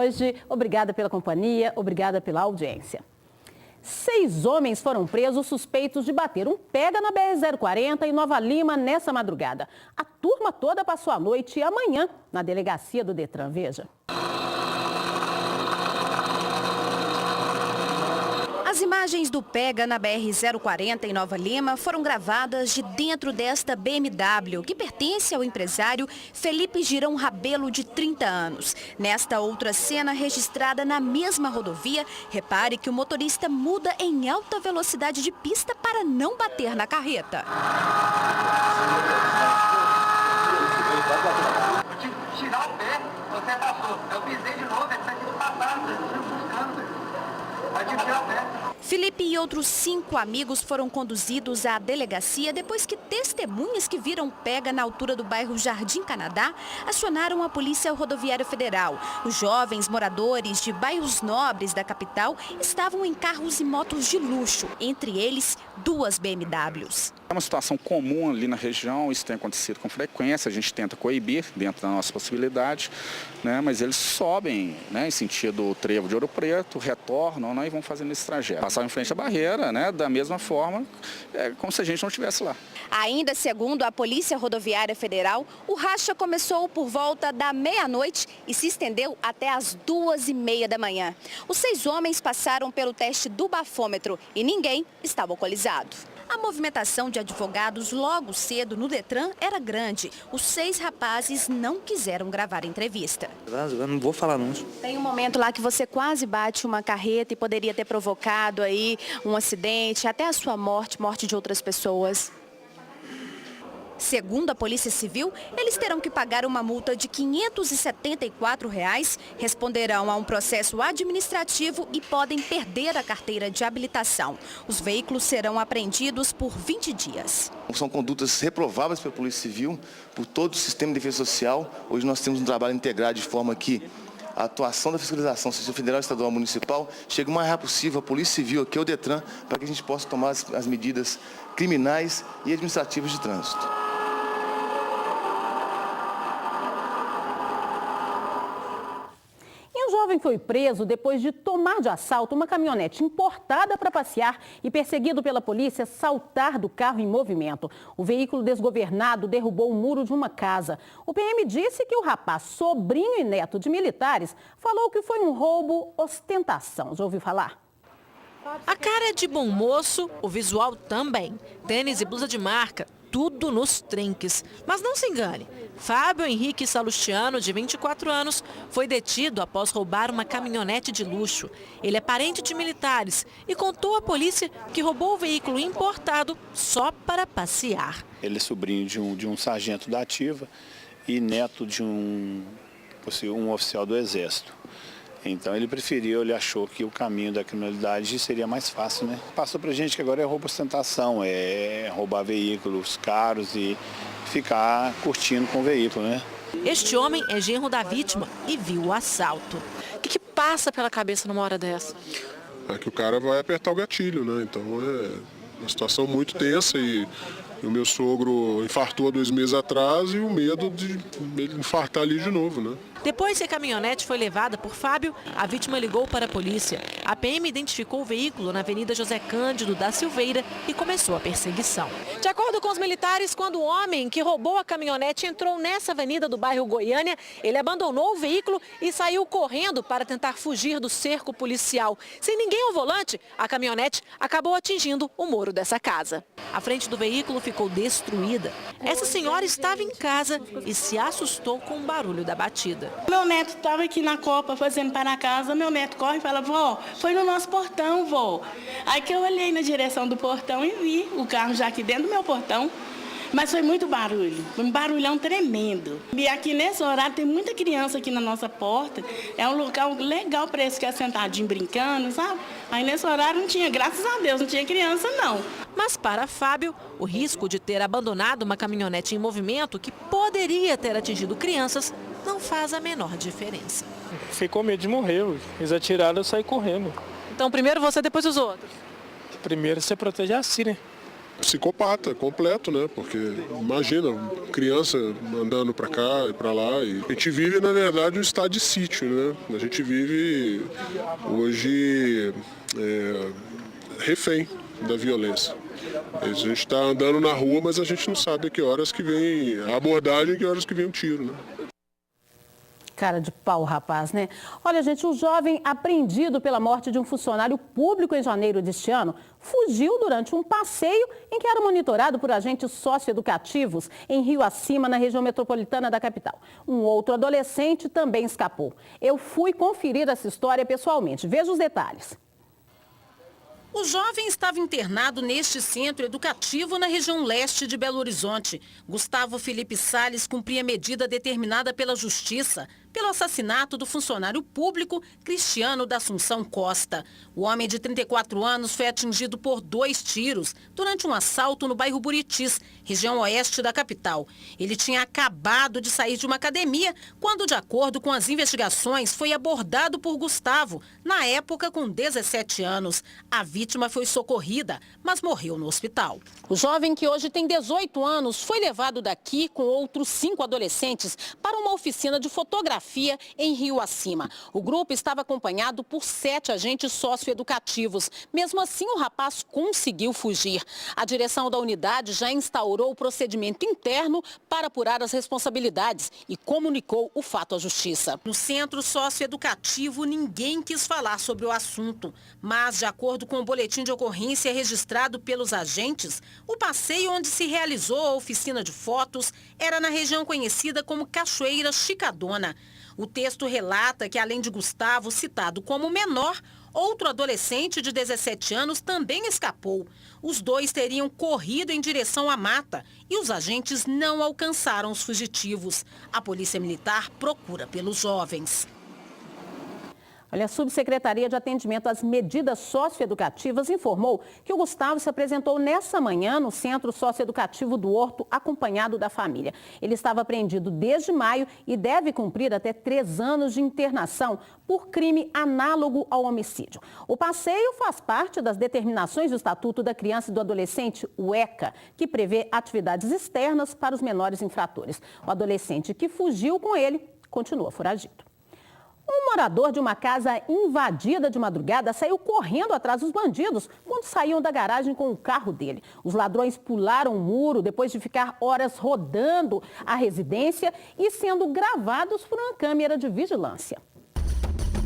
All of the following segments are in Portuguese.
hoje. Obrigada pela companhia, obrigada pela audiência. 6 homens foram presos suspeitos de bater um pega na BR-040 em Nova Lima nessa madrugada. A turma toda passou a noite e amanhã na delegacia do Detran. Veja. As imagens do pega na BR-040 em Nova Lima foram gravadas de dentro desta BMW, que pertence ao empresário Felipe Girão Rabelo, de 30 anos. Nesta outra cena registrada na mesma rodovia, repare que o motorista muda em alta velocidade de pista para não bater na carreta. Tirar o pé, você passou. Eu pisei de novo, ele está aqui passando, buscando. Vai tirar o pé. Felipe e outros 5 amigos foram conduzidos à delegacia depois que testemunhas que viram pega na altura do bairro Jardim Canadá acionaram a Polícia Rodoviária Federal. Os jovens moradores de bairros nobres da capital estavam em carros e motos de luxo, entre eles 2 BMWs. É uma situação comum ali na região, isso tem acontecido com frequência, a gente tenta coibir dentro da nossa possibilidade, né, mas eles sobem, né, em sentido Trevo de Ouro Preto, retornam, né, e vão fazendo esse trajeto. Passar em frente à barreira, né, da mesma forma, como se a gente não estivesse lá. Ainda segundo a Polícia Rodoviária Federal, o racha começou por volta da meia-noite e se estendeu até as 2h30 da manhã. Os 6 homens passaram pelo teste do bafômetro e ninguém estava alcoolizado. A movimentação de advogados logo cedo no Detran era grande. Os 6 rapazes não quiseram gravar a entrevista. Eu não vou falar não. Tem um momento lá que você quase bate uma carreta e poderia ter provocado aí um acidente, até a sua morte de outras pessoas. Segundo a Polícia Civil, eles terão que pagar uma multa de R$ 574, responderão a um processo administrativo e podem perder a carteira de habilitação. Os veículos serão apreendidos por 20 dias. São condutas reprováveis pela Polícia Civil, por todo o sistema de defesa social. Hoje nós temos um trabalho integrado de forma que a atuação da fiscalização, seja federal, estadual, municipal, chega o mais rápido possível a Polícia Civil, aqui ao Detran, para que a gente possa tomar as medidas criminais e administrativas de trânsito. Um jovem foi preso depois de tomar de assalto uma caminhonete importada para passear e, perseguido pela polícia, saltar do carro em movimento. O veículo desgovernado derrubou o muro de uma casa. O PM disse que o rapaz, sobrinho e neto de militares, falou que foi um roubo ostentação. Já ouviu falar? A cara é de bom moço, o visual também. Tênis e blusa de marca, tudo nos trinques. Mas não se engane, Fábio Henrique Salustiano, de 24 anos, foi detido após roubar uma caminhonete de luxo. Ele é parente de militares e contou à polícia que roubou o veículo importado só para passear. Ele é sobrinho de um sargento da ativa e neto de um oficial do Exército. Então ele preferiu, ele achou que o caminho da criminalidade seria mais fácil, né? Passou pra gente que agora é roubo ostentação, é roubar veículos caros e ficar curtindo com o veículo, né? Este homem é genro da vítima e viu o assalto. O que passa pela cabeça numa hora dessa? É que o cara vai apertar o gatilho, né? Então é uma situação muito tensa e o meu sogro infartou há 2 meses atrás e o medo de ele infartar ali de novo, né? Depois que a caminhonete foi levada por Fábio, a vítima ligou para a polícia. A PM identificou o veículo na Avenida José Cândido da Silveira e começou a perseguição. De acordo com os militares, quando o homem que roubou a caminhonete entrou nessa avenida do bairro Goiânia, ele abandonou o veículo e saiu correndo para tentar fugir do cerco policial. Sem ninguém ao volante, a caminhonete acabou atingindo o muro dessa casa. A frente do veículo ficou destruída. Essa senhora estava em casa e se assustou com o barulho da batida. Meu neto estava aqui na copa fazendo para a casa, meu neto corre e fala: vó, foi no nosso portão, vó. Aí que eu olhei na direção do portão e vi o carro já aqui dentro do meu portão. Mas foi muito barulho, um barulhão tremendo. E aqui nesse horário tem muita criança aqui na nossa porta. É um local legal para eles ficarem sentadinhos brincando, sabe? Aí nesse horário não tinha, graças a Deus, não tinha criança não. Mas para Fábio, o risco de ter abandonado uma caminhonete em movimento que poderia ter atingido crianças não faz a menor diferença. Fiquei com medo de morrer, eles atiraram, eu saí correndo. Então primeiro você, depois os outros? Primeiro você protege a si, né? psicopata completo, né? Porque imagina, criança andando para cá e para lá. E a gente vive, na verdade, um estado de sítio, né? A gente vive hoje refém da violência. A gente está andando na rua, mas a gente não sabe a que horas que vem a abordagem e a que horas que vem o tiro, né? Cara de pau, rapaz, né? Olha, gente, um jovem apreendido pela morte de um funcionário público em janeiro deste ano fugiu durante um passeio em que era monitorado por agentes socioeducativos em Rio Acima, na região metropolitana da capital. Um outro adolescente também escapou. Eu fui conferir essa história pessoalmente. Veja os detalhes. O jovem estava internado neste centro educativo na região leste de Belo Horizonte. Gustavo Felipe Salles cumpria medida determinada pela Justiça pelo assassinato do funcionário público Cristiano da Assunção Costa. O homem de 34 anos foi atingido por 2 tiros durante um assalto no bairro Buritis, região oeste da capital. Ele tinha acabado de sair de uma academia quando, de acordo com as investigações, foi abordado por Gustavo, na época com 17 anos. A vítima foi socorrida, mas morreu no hospital. O jovem, que hoje tem 18 anos, foi levado daqui com outros 5 adolescentes para uma oficina de fotografia em Rio Acima. O grupo estava acompanhado por 7 agentes socioeducativos. Mesmo assim, o rapaz conseguiu fugir. A direção da unidade já instaurou o procedimento interno para apurar as responsabilidades e comunicou o fato à Justiça. No centro socioeducativo, ninguém quis falar sobre o assunto. Mas, de acordo com o boletim de ocorrência registrado pelos agentes, o passeio onde se realizou a oficina de fotos era na região conhecida como Cachoeira Chicadona. O texto relata que, além de Gustavo, citado como menor, outro adolescente de 17 anos também escapou. Os 2 teriam corrido em direção à mata e os agentes não alcançaram os fugitivos. A Polícia Militar procura pelos jovens. Olha, a Subsecretaria de Atendimento às Medidas Socioeducativas informou que o Gustavo se apresentou nessa manhã no Centro Socioeducativo do Horto, acompanhado da família. Ele estava apreendido desde maio e deve cumprir até 3 anos de internação por crime análogo ao homicídio. O passeio faz parte das determinações do Estatuto da Criança e do Adolescente, o ECA, que prevê atividades externas para os menores infratores. O adolescente que fugiu com ele continua foragido. Um morador de uma casa invadida de madrugada saiu correndo atrás dos bandidos quando saíam da garagem com o carro dele. Os ladrões pularam o muro depois de ficar horas rodando a residência e sendo gravados por uma câmera de vigilância.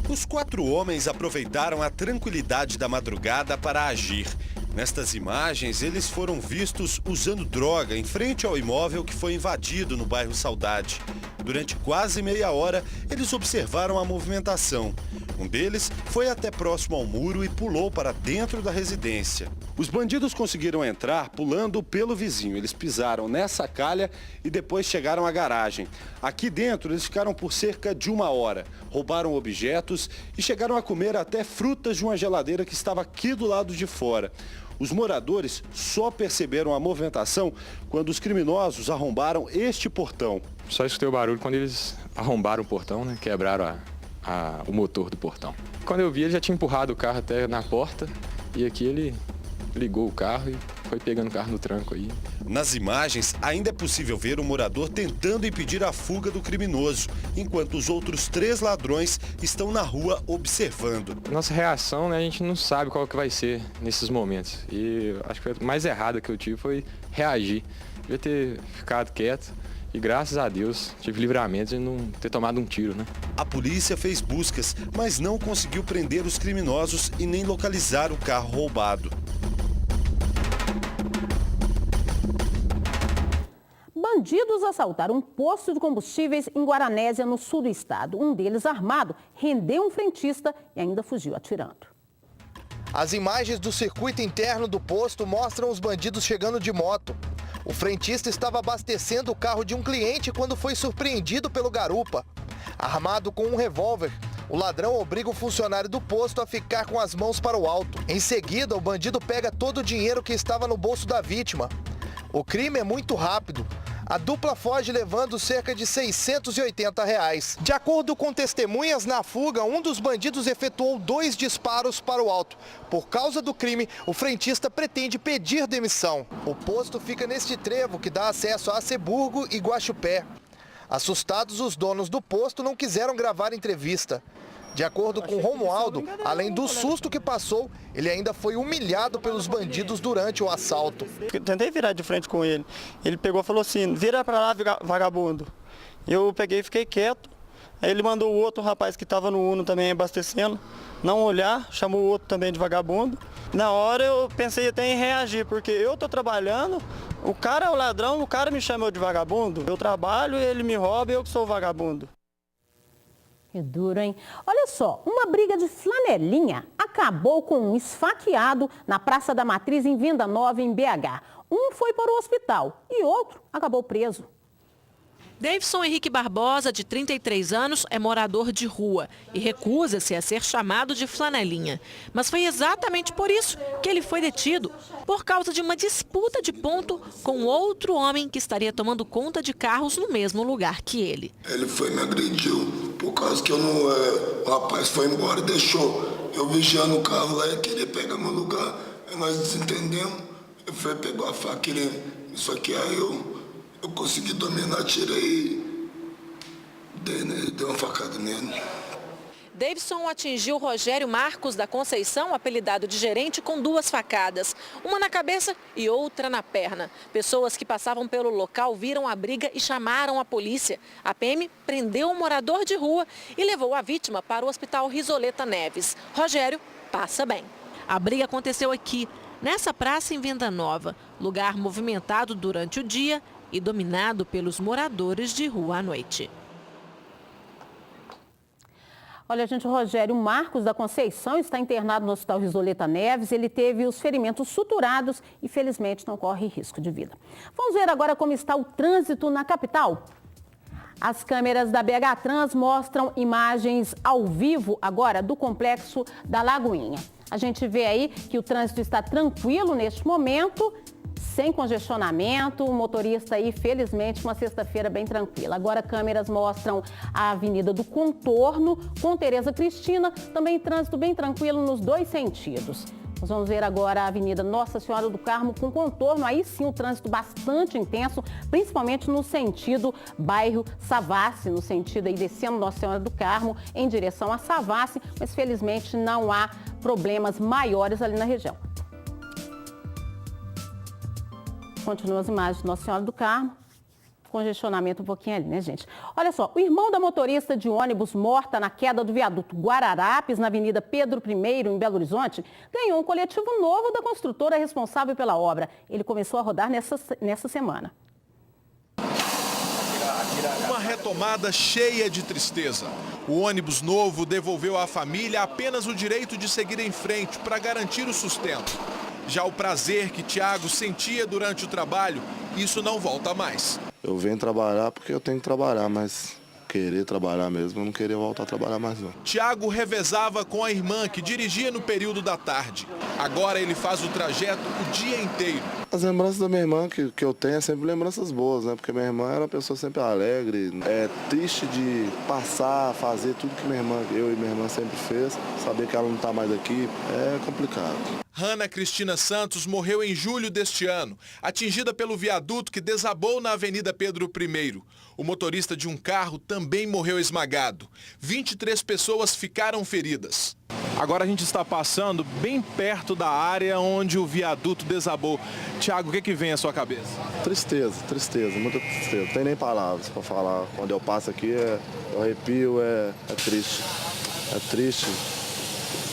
Os 4 homens aproveitaram a tranquilidade da madrugada para agir. Nestas imagens, eles foram vistos usando droga em frente ao imóvel que foi invadido no bairro Saudade. Durante quase meia hora, eles observaram a movimentação. Um deles foi até próximo ao muro e pulou para dentro da residência. Os bandidos conseguiram entrar pulando pelo vizinho. Eles pisaram nessa calha e depois chegaram à garagem. Aqui dentro, eles ficaram por cerca de 1 hora. Roubaram objetos e chegaram a comer até frutas de uma geladeira que estava aqui do lado de fora. Os moradores só perceberam a movimentação quando os criminosos arrombaram este portão. Só escutei o barulho quando eles arrombaram o portão, né? Quebraram o motor do portão. Quando eu vi, ele já tinha empurrado o carro até na porta e aqui ele ligou o carro e foi pegando o carro no tranco aí. Nas imagens, ainda é possível ver o morador tentando impedir a fuga do criminoso, enquanto os outros 3 ladrões estão na rua observando. Nossa reação, né, a gente não sabe qual que vai ser nesses momentos. E acho que a mais errada que eu tive foi reagir. Devia ter ficado quieto. E graças a Deus tive livramento de não ter tomado um tiro, né? A polícia fez buscas, mas não conseguiu prender os criminosos e nem localizar o carro roubado. Bandidos assaltaram um posto de combustíveis em Guaranésia, no sul do estado. Um deles, armado, rendeu um frentista e ainda fugiu atirando. As imagens do circuito interno do posto mostram os bandidos chegando de moto. O frentista estava abastecendo o carro de um cliente quando foi surpreendido pelo garupa. Armado com um revólver, o ladrão obriga o funcionário do posto a ficar com as mãos para o alto. Em seguida, o bandido pega todo o dinheiro que estava no bolso da vítima. O crime é muito rápido. A dupla foge levando cerca de R$ 680. De acordo com testemunhas, na fuga, um dos bandidos efetuou 2 disparos para o alto. Por causa do crime, o frentista pretende pedir demissão. O posto fica neste trevo que dá acesso a Aceburgo e Guaxupé. Assustados, os donos do posto não quiseram gravar entrevista. De acordo com Romualdo, além do susto que passou, ele ainda foi humilhado pelos bandidos durante o assalto. Tentei virar de frente com ele. Ele pegou e falou assim, vira pra lá, vagabundo. Eu peguei e fiquei quieto. Aí ele mandou o outro rapaz que estava no Uno também abastecendo não olhar, chamou o outro também de vagabundo. Na hora eu pensei até em reagir, porque eu tô trabalhando, o cara é o ladrão, o cara me chamou de vagabundo. Eu trabalho, ele me rouba e eu que sou o vagabundo. Que duro, hein? Olha só, uma briga de flanelinha acabou com um esfaqueado na Praça da Matriz, em Venda Nova, em BH. Um foi para o hospital e outro acabou preso. Davidson Henrique Barbosa, de 33 anos, é morador de rua e recusa-se a ser chamado de flanelinha. Mas foi exatamente por isso que ele foi detido, por causa de uma disputa de ponto com outro homem que estaria tomando conta de carros no mesmo lugar que ele. Ele foi me agrediu, por causa que eu não, o rapaz foi embora e deixou eu vigiando o carro lá e queria pegar meu lugar. Aí nós desentendemos, ele foi, pegou a faca, ele isso aqui, aí eu consegui dominar, tirei, dei uma facada nele. Davidson atingiu Rogério Marcos da Conceição, apelidado de gerente, com 2 facadas. Uma na cabeça e outra na perna. Pessoas que passavam pelo local viram a briga e chamaram a polícia. A PM prendeu um morador de rua e levou a vítima para o Hospital Risoleta Neves. Rogério passa bem. A briga aconteceu aqui, nessa praça em Venda Nova, lugar movimentado durante o dia e dominado pelos moradores de rua à noite. Olha, gente, o Rogério Marcos da Conceição está internado no Hospital Risoleta Neves. Ele teve os ferimentos suturados e, felizmente, não corre risco de vida. Vamos ver agora como está o trânsito na capital. As câmeras da BH Trans mostram imagens ao vivo agora do complexo da Lagoinha. A gente vê aí que o trânsito está tranquilo neste momento, sem congestionamento, o motorista aí, felizmente, uma sexta-feira bem tranquila. Agora, câmeras mostram a Avenida do Contorno com Tereza Cristina, também trânsito bem tranquilo nos 2 sentidos. Nós vamos ver agora a Avenida Nossa Senhora do Carmo com contorno, aí sim o trânsito bastante intenso, principalmente no sentido bairro Savassi, no sentido aí descendo Nossa Senhora do Carmo em direção a Savassi, mas felizmente não há problemas maiores ali na região. Continua as imagens de Nossa Senhora do Carmo, congestionamento um pouquinho ali, né, gente? Olha só, o irmão da motorista de ônibus morta na queda do viaduto Guararapes, na Avenida Pedro I, em Belo Horizonte, ganhou um coletivo novo da construtora responsável pela obra. Ele começou a rodar nessa semana. Uma retomada cheia de tristeza. O ônibus novo devolveu à família apenas o direito de seguir em frente para garantir o sustento. Já o prazer que Tiago sentia durante o trabalho, isso não volta mais. Eu venho trabalhar porque eu tenho que trabalhar, mas querer trabalhar mesmo, eu não queria voltar a trabalhar mais não. Tiago revezava com a irmã que dirigia no período da tarde. Agora ele faz o trajeto o dia inteiro. As lembranças da minha irmã que eu tenho é sempre lembranças boas, né? Porque minha irmã era uma pessoa sempre alegre. É triste de passar, fazer tudo que eu e minha irmã sempre fez. Saber que ela não está mais aqui é complicado. Ana Cristina Santos morreu em julho deste ano, atingida pelo viaduto que desabou na Avenida Pedro I. O motorista de um carro também morreu esmagado. 23 pessoas ficaram feridas. Agora a gente está passando bem perto da área onde o viaduto desabou. Tiago, o que vem à sua cabeça? Tristeza, muita tristeza. Não tem nem palavras para falar. Quando eu passo aqui, eu arrepio, é triste. É triste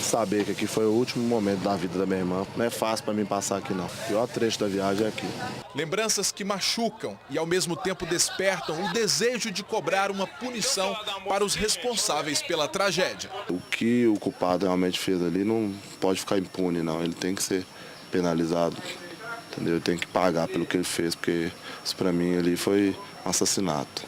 saber que aqui foi o último momento da vida da minha irmã. Não é fácil para mim passar aqui, não. O pior trecho da viagem é aqui. Lembranças que machucam e, ao mesmo tempo, despertam o desejo de cobrar uma punição para os responsáveis pela tragédia. O que o culpado realmente fez ali não pode ficar impune, não. Ele tem que ser penalizado, entendeu? Ele tem que pagar pelo que ele fez, porque isso para mim ali foi um assassinato.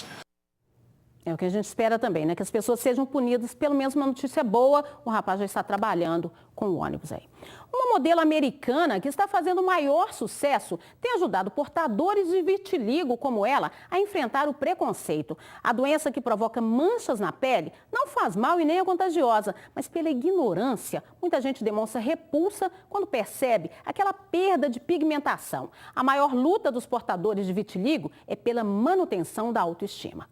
É o que a gente espera também, né? Que as pessoas sejam punidas. Pelo menos uma notícia boa, o rapaz já está trabalhando com o ônibus aí. Uma modelo americana que está fazendo maior sucesso tem ajudado portadores de vitiligo como ela a enfrentar o preconceito. A doença que provoca manchas na pele não faz mal e nem é contagiosa, mas pela ignorância, muita gente demonstra repulsa quando percebe aquela perda de pigmentação. A maior luta dos portadores de vitiligo é pela manutenção da autoestima.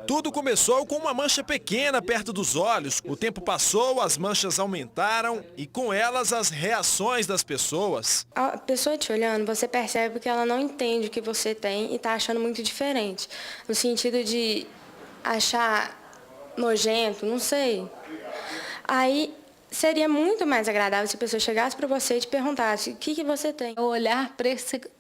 Tudo começou com uma mancha pequena perto dos olhos. O tempo passou, as manchas aumentaram e com elas as reações das pessoas. A pessoa te olhando, você percebe que ela não entende o que você tem e está achando muito diferente. No sentido de achar nojento, não sei. Aí seria muito mais agradável se a pessoa chegasse para você e te perguntasse o que você tem. O olhar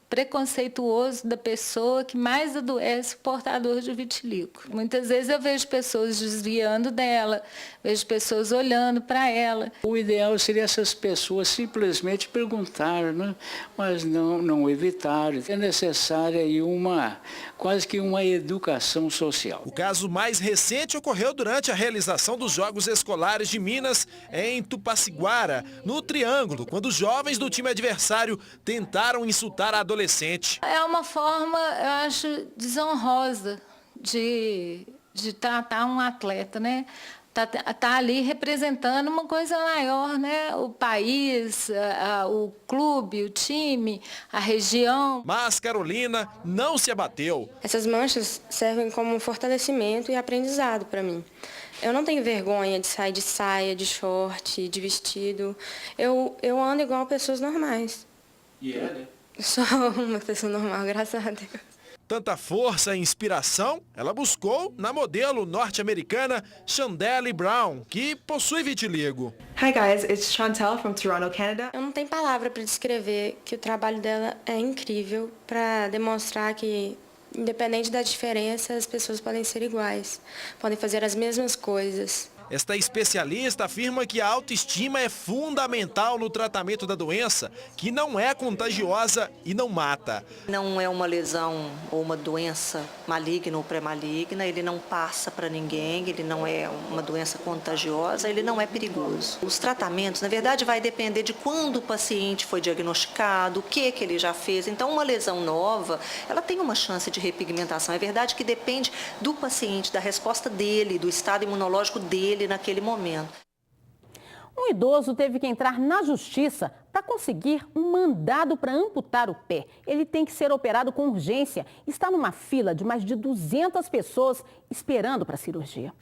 preconceituoso da pessoa que mais adoece o portador de vitiligo. Muitas vezes eu vejo pessoas desviando dela, vejo pessoas olhando para ela. O ideal seria essas pessoas simplesmente perguntar, né? Mas não evitar. É necessária aí quase que uma educação social. O caso mais recente ocorreu durante a realização dos Jogos Escolares de Minas em Tupaciguara, no Triângulo, quando os jovens do time adversário tentaram insultar a adolescente. É uma forma, eu acho, desonrosa de tratar um atleta, né? Tá ali representando uma coisa maior, né? O país, o clube, o time, a região. Mas Carolina não se abateu. Essas manchas servem como um fortalecimento e aprendizado para mim. Eu não tenho vergonha de sair de saia, de short, de vestido. Eu ando igual pessoas normais. E é, né? Sou uma pessoa normal, graças a Deus. Tanta força e inspiração ela buscou na modelo norte-americana Chandelle Brown, que possui vitiligo. Hi guys, it's Chantel from Toronto, Canada. Eu não tenho palavra para descrever que o trabalho dela é incrível para demonstrar que, independente da diferença, as pessoas podem ser iguais, podem fazer as mesmas coisas. Esta especialista afirma que a autoestima é fundamental no tratamento da doença, que não é contagiosa e não mata. Não é uma lesão ou uma doença maligna ou pré-maligna, ele não passa para ninguém, ele não é uma doença contagiosa, ele não é perigoso. Os tratamentos, na verdade, vai depender de quando o paciente foi diagnosticado, o que ele já fez. Então, uma lesão nova, ela tem uma chance de repigmentação. É verdade que depende do paciente, da resposta dele, do estado imunológico dele naquele momento. Um idoso teve que entrar na justiça para conseguir um mandado para amputar o pé. Ele tem que ser operado com urgência. Está numa fila de mais de 200 pessoas esperando para a cirurgia.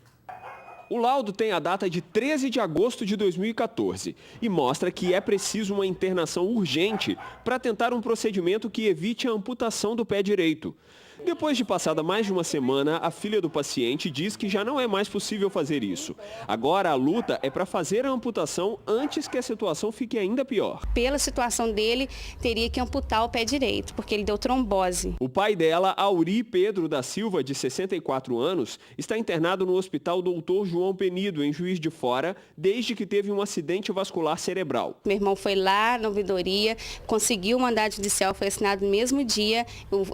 O laudo tem a data de 13 de agosto de 2014 e mostra que é preciso uma internação urgente para tentar um procedimento que evite a amputação do pé direito. Depois de passada mais de uma semana, a filha do paciente diz que já não é mais possível fazer isso. Agora a luta é para fazer a amputação antes que a situação fique ainda pior. Pela situação dele, teria que amputar o pé direito, porque ele deu trombose. O pai dela, Auri Pedro da Silva, de 64 anos, está internado no Hospital Dr. João Penido, em Juiz de Fora, desde que teve um acidente vascular cerebral. Meu irmão foi lá na ouvidoria, conseguiu o mandado judicial, foi assinado no mesmo dia.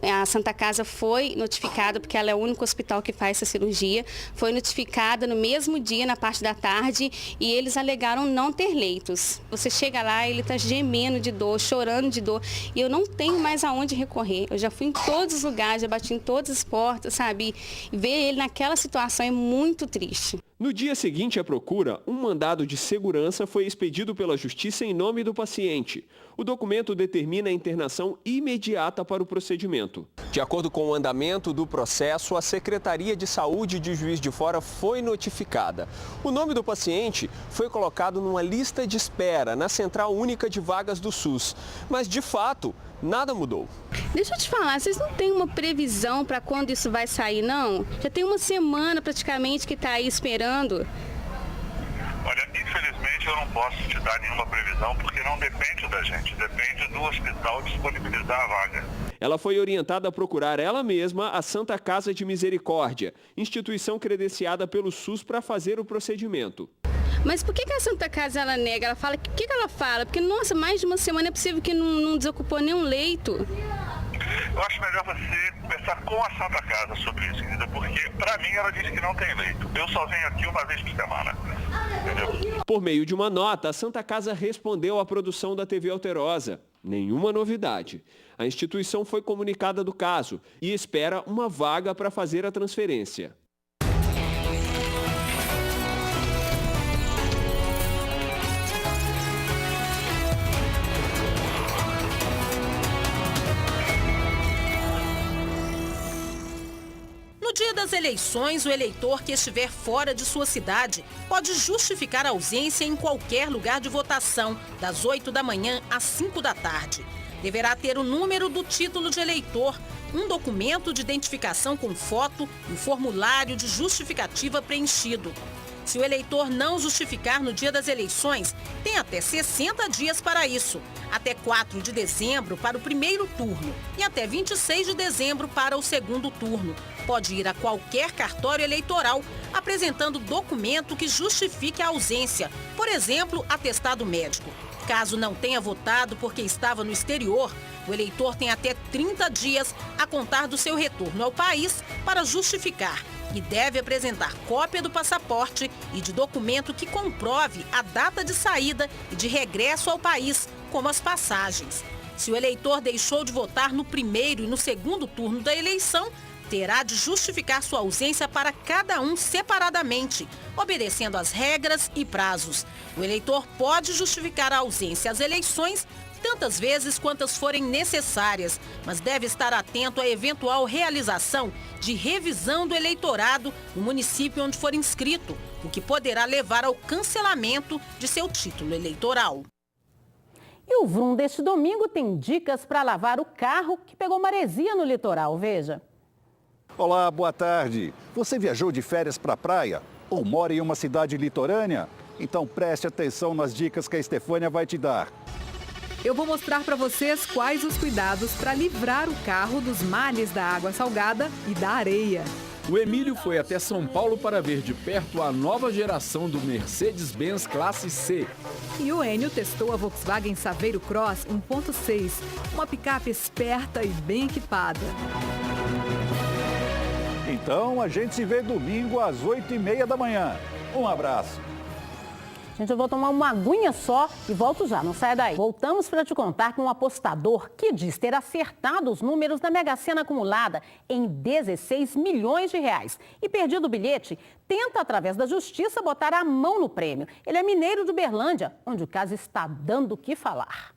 A Santa Casa foi notificada, porque ela é o único hospital que faz essa cirurgia, foi notificada no mesmo dia, na parte da tarde, e eles alegaram não ter leitos. Você chega lá, ele está gemendo de dor, chorando de dor, e eu não tenho mais aonde recorrer. Eu já fui em todos os lugares, já bati em todas as portas, sabe? E ver ele naquela situação é muito triste. No dia seguinte à procura, um mandado de segurança foi expedido pela Justiça em nome do paciente. O documento determina a internação imediata para o procedimento. De acordo com o andamento do processo, a Secretaria de Saúde de Juiz de Fora foi notificada. O nome do paciente foi colocado numa lista de espera na Central Única de Vagas do SUS. Mas, de fato, nada mudou. Deixa eu te falar, vocês não têm uma previsão para quando isso vai sair, não? Já tem uma semana praticamente que está aí esperando. Olha, infelizmente eu não posso te dar nenhuma previsão porque não depende da gente, depende do hospital disponibilizar a vaga. Ela foi orientada a procurar ela mesma a Santa Casa de Misericórdia, instituição credenciada pelo SUS para fazer o procedimento. Mas por que a Santa Casa ela nega? Ela fala, o que ela fala? Porque, nossa, mais de uma semana é possível que não desocupou nenhum leito. Eu acho melhor você conversar com a Santa Casa. casa sobre isso, entendeu? Porque, para mim, ela disse que não tem leito. Eu só venho aqui uma vez por semana, entendeu? Por meio de uma nota, a Santa Casa respondeu à produção da TV Alterosa. Nenhuma novidade. A instituição foi comunicada do caso e espera uma vaga para fazer a transferência. No dia das eleições, o eleitor que estiver fora de sua cidade pode justificar a ausência em qualquer lugar de votação, das 8 da manhã às 5 da tarde. Deverá ter o número do título de eleitor, um documento de identificação com foto e o formulário de justificativa preenchido. Se o eleitor não justificar no dia das eleições, tem até 60 dias para isso. Até 4 de dezembro para o primeiro turno e até 26 de dezembro para o segundo turno. Pode ir a qualquer cartório eleitoral apresentando documento que justifique a ausência, por exemplo, atestado médico. Caso não tenha votado porque estava no exterior, o eleitor tem até 30 dias a contar do seu retorno ao país para justificar e deve apresentar cópia do passaporte e de documento que comprove a data de saída e de regresso ao país, como as passagens. Se o eleitor deixou de votar no primeiro e no segundo turno da eleição, terá de justificar sua ausência para cada um separadamente, obedecendo às regras e prazos. O eleitor pode justificar a ausência às eleições tantas vezes quantas forem necessárias, mas deve estar atento à eventual realização de revisão do eleitorado no município onde for inscrito, o que poderá levar ao cancelamento de seu título eleitoral. E o Vroom deste domingo tem dicas para lavar o carro que pegou maresia no litoral. Veja. Olá, boa tarde. Você viajou de férias para a praia ou mora em uma cidade litorânea? Então preste atenção nas dicas que a Estefânia vai te dar. Eu vou mostrar para vocês quais os cuidados para livrar o carro dos males da água salgada e da areia. O Emílio foi até São Paulo para ver de perto a nova geração do Mercedes-Benz Classe C. E o Enio testou a Volkswagen Saveiro Cross 1.6, uma picape esperta e bem equipada. Então a gente se vê domingo às 8h30 da manhã. Um abraço. Gente, eu vou tomar uma aguinha só e volto já, não saia daí. Voltamos para te contar que um apostador que diz ter acertado os números da Mega Sena acumulada em 16 milhões de reais e perdido o bilhete, tenta, através da justiça, botar a mão no prêmio. Ele é mineiro de Uberlândia, onde o caso está dando o que falar.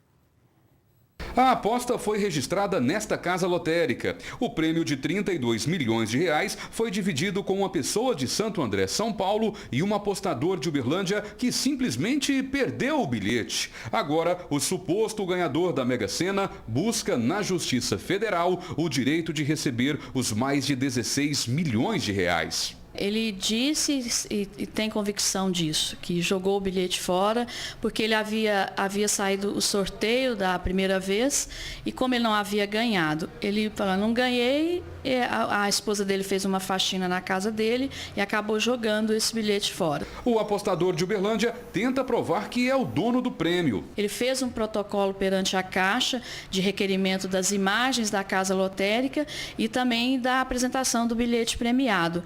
A aposta foi registrada nesta casa lotérica. O prêmio de 32 milhões de reais foi dividido com uma pessoa de Santo André, São Paulo, e um apostador de Uberlândia que simplesmente perdeu o bilhete. Agora, o suposto ganhador da Mega Sena busca na Justiça Federal o direito de receber os mais de 16 milhões de reais. Ele disse e tem convicção disso, que jogou o bilhete fora, porque ele havia saído o sorteio da primeira vez e como ele não havia ganhado, ele falou, não ganhei, a esposa dele fez uma faxina na casa dele e acabou jogando esse bilhete fora. O apostador de Uberlândia tenta provar que é o dono do prêmio. Ele fez um protocolo perante a Caixa de requerimento das imagens da casa lotérica e também da apresentação do bilhete premiado.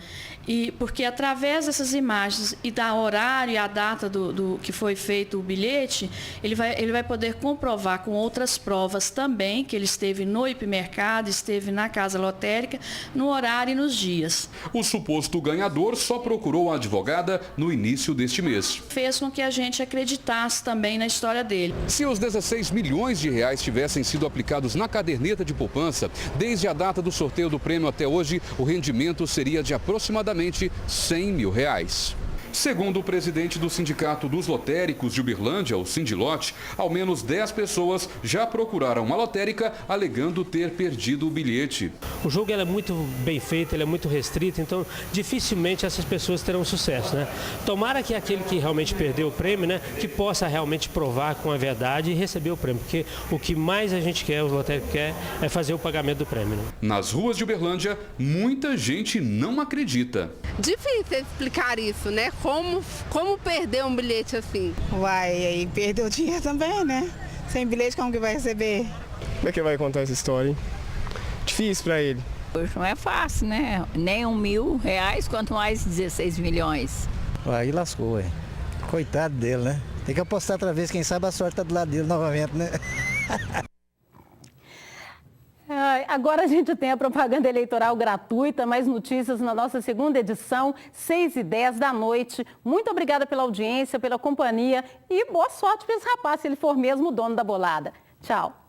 E porque através dessas imagens e da horário e a data do que foi feito o bilhete, ele vai poder comprovar com outras provas também que ele esteve no hipermercado, esteve na casa lotérica, no horário e nos dias. O suposto ganhador só procurou a advogada no início deste mês. Fez com que a gente acreditasse também na história dele. Se os 16 milhões de reais tivessem sido aplicados na caderneta de poupança, desde a data do sorteio do prêmio até hoje, o rendimento seria de aproximadamente 100 mil reais. Segundo o presidente do Sindicato dos Lotéricos de Uberlândia, o Sindilote, ao menos 10 pessoas já procuraram a lotérica alegando ter perdido o bilhete. O jogo é muito bem feito, ele é muito restrito, então dificilmente essas pessoas terão sucesso, né? Tomara que aquele que realmente perdeu o prêmio, né, que possa realmente provar com a verdade e receber o prêmio, porque o que mais a gente quer, os lotéricos querem, é fazer o pagamento do prêmio. Né? Nas ruas de Uberlândia, muita gente não acredita. Difícil explicar isso, né? Como perder um bilhete assim? Uai, aí perdeu o dinheiro também, né? Sem bilhete, como que vai receber? Como é que vai contar essa história, hein? Difícil pra ele. Hoje não é fácil, né? Nem R$1.000, quanto mais 16 milhões. Aí lascou, ué. Coitado dele, né? Tem que apostar outra vez, quem sabe a sorte tá do lado dele novamente, né? Agora a gente tem a propaganda eleitoral gratuita, mais notícias na nossa segunda edição, 6h10 da noite. Muito obrigada pela audiência, pela companhia e boa sorte para esse rapaz, se ele for mesmo o dono da bolada. Tchau.